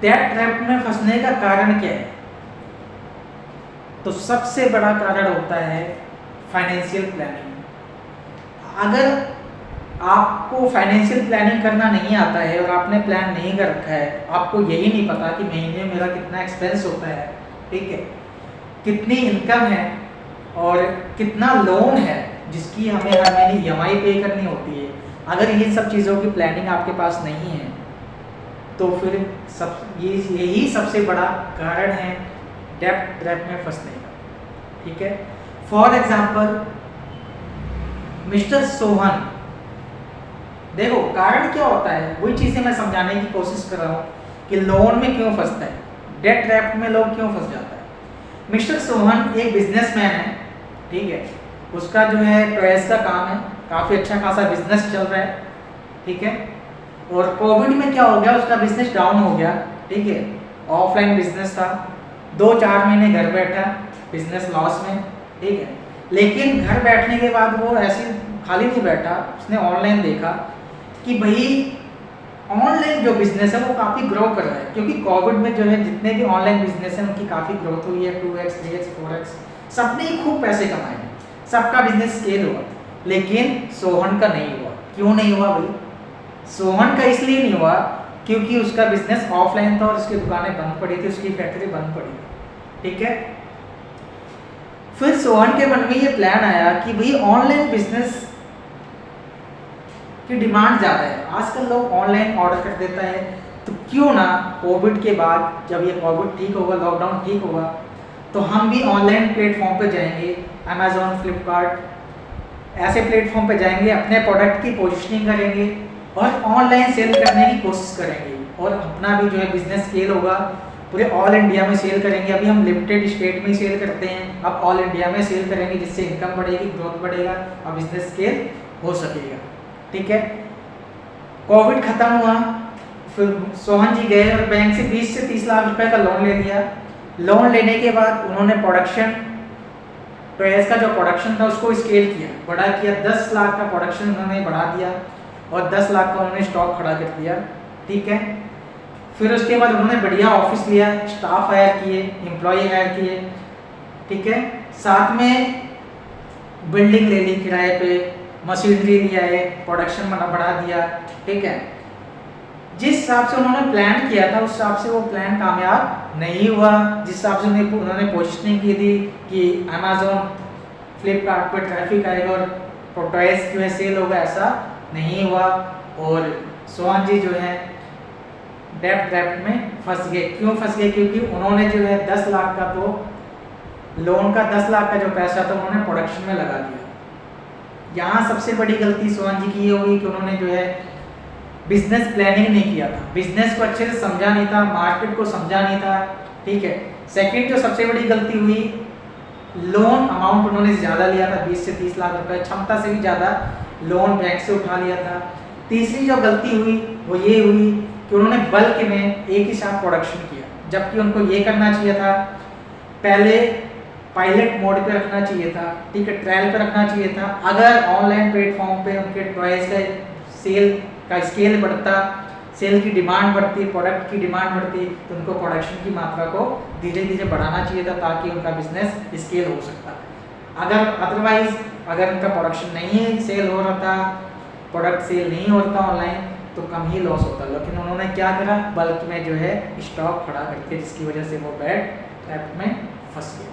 Debt trap में फंसने का कारण क्या है? तो सबसे बड़ा कारण होता है फाइनेंशियल प्लानिंग। अगर आपको फाइनेंशियल प्लानिंग करना नहीं आता है और आपने प्लान नहीं कर रखा है, आपको यही नहीं पता कि महीने में मेरा कितना एक्सपेंस होता है, ठीक है, कितनी इनकम है और कितना लोन है जिसकी हमें हर महीने EMI पे करनी होती है, अगर ये सब चीज़ों की प्लानिंग आपके पास नहीं है तो फिर यही सबसे बड़ा कारण है डेट ट्रैप में फंसने का, ठीक है। फॉर एग्जाम्पल मिस्टर सोहन, देखो कारण क्या होता है, वही चीज़ें मैं समझाने की कोशिश कर रहा हूँ कि लोन में क्यों फंसता है, डेट ट्रैप में लोग क्यों फंस जाता है। मिस्टर सोहन एक बिजनेसमैन है, ठीक है, उसका जो है टॉयज का काम है, काफ़ी अच्छा खासा बिजनेस चल रहा है, ठीक है। और कोविड में क्या हो गया, उसका बिजनेस डाउन हो गया, ठीक है, ऑफलाइन बिजनेस था, 2-4 महीने घर बैठा, बिजनेस लॉस में, ठीक है। लेकिन घर बैठने के बाद वो ऐसे खाली नहीं बैठा, उसने ऑनलाइन देखा कि भाई ऑनलाइन जो बिजनेस है वो काफ़ी ग्रो कर रहा है, क्योंकि कोविड में जो है जितने भी ऑनलाइन बिजनेस हैं उनकी काफ़ी ग्रोथ हुई है, 2x 3x 4x, सबने ही खूब पैसे कमाए हैं, सबका बिजनेस स्केल हुआ, लेकिन सोहन का नहीं हुआ। क्यों नहीं हुआ भाई? सोहन का इसलिए नहीं हुआ क्योंकि उसका बिजनेस ऑफलाइन था और उसकी दुकानें बंद पड़ी थी, उसकी फैक्ट्री बंद पड़ी थी, ठीक है। फिर सोहन के मन में ये प्लान आया कि भाई ऑनलाइन बिजनेस की डिमांड ज़्यादा है, आजकल लोग ऑनलाइन ऑर्डर कर देता है, तो क्यों ना कोविड के बाद जब ये कोविड ठीक होगा, लॉकडाउन ठीक होगा, तो हम भी ऑनलाइन प्लेटफॉर्म पे जाएंगे, अमेजोन, फ्लिपकार्ट, ऐसे प्लेटफॉर्म पे जाएंगे, अपने प्रोडक्ट की पोजिशनिंग करेंगे और ऑनलाइन सेल करने की कोशिश करेंगे और अपना भी जो है बिजनेस स्केल होगा, पूरे ऑल इंडिया में सेल करेंगे। अभी हम लिमिटेड स्टेट में सेल करते हैं, अब ऑल इंडिया में सेल करेंगे, जिससे इनकम बढ़ेगी, ग्रोथ बढ़ेगा और बिजनेस स्केल हो सकेगा, ठीक है। कोविड खत्म हुआ, फिर सोहन जी गए और बैंक से 20 से 30 लाख रुपए का लोन ले लिया। लोन लेने के बाद उन्होंने प्रोडक्शन, टॉयज का जो प्रोडक्शन था उसको स्केल किया, बड़ा किया, 10 लाख का प्रोडक्शन उन्होंने बढ़ा दिया और 10 लाख का उन्होंने स्टॉक खड़ा कर दिया, ठीक है। फिर उसके बाद उन्होंने बढ़िया ऑफिस लिया, स्टाफ हायर किए, एम्प्लॉय हायर किए, ठीक है, साथ में बिल्डिंग ले ली किराए पे, मशीनरी लिया है, प्रोडक्शन बढ़ा दिया, ठीक है। जिस हिसाब से उन्होंने प्लान किया था उस हिसाब से वो प्लान कामयाब नहीं हुआ, जिस हिसाब से उन्होंने पोजिशनिंग की थी कि अमेजोन, फ्लिपकार्ट पर ट्रैफिक आएगा और टॉयज जो है सेल होगा, ऐसा नहीं हुआ और सोहन जी जो है डेट ट्रैप में फंस गए। क्यों फंस गए? क्योंकि उन्होंने जो है 10 लाख का, तो लोन का 10 लाख का जो पैसा था उन्होंने प्रोडक्शन में लगा दिया। यहाँ सबसे बड़ी गलती सोहन जी की ये हुई कि उन्होंने जो है बिजनेस प्लानिंग नहीं किया था, बिजनेस को अच्छे से समझा नहीं था, मार्केट को समझा नहीं था, ठीक है। सेकंड जो सबसे बड़ी गलती हुई, लोन अमाउंट उन्होंने ज़्यादा लिया था, 20 से 30 लाख रुपए, क्षमता से भी ज़्यादा लोन बैंक से उठा लिया था। तीसरी जो गलती हुई वो ये हुई कि उन्होंने बल्क में एक ही साथ प्रोडक्शन किया, जबकि उनको ये करना चाहिए था, पहले पायलट मोड पे रखना चाहिए था, ठीक है, ट्रायल पे रखना चाहिए था। अगर ऑनलाइन प्लेटफॉर्म पे उनके टॉयज का सेल का स्केल बढ़ता, सेल की डिमांड बढ़ती, प्रोडक्ट की डिमांड बढ़ती, तो उनको प्रोडक्शन की मात्रा को धीरे धीरे बढ़ाना चाहिए था ताकि उनका बिजनेस स्केल हो सकता। अगर अदरवाइज अगर उनका प्रोडक्शन नहीं है, सेल हो रहा था, प्रोडक्ट सेल नहीं होता ऑनलाइन, तो कम ही लॉस होता। लेकिन उन्होंने क्या करा, बल्क में जो है स्टॉक खड़ा करके, जिसकी वजह से वो डेट ट्रैप में फंस गए।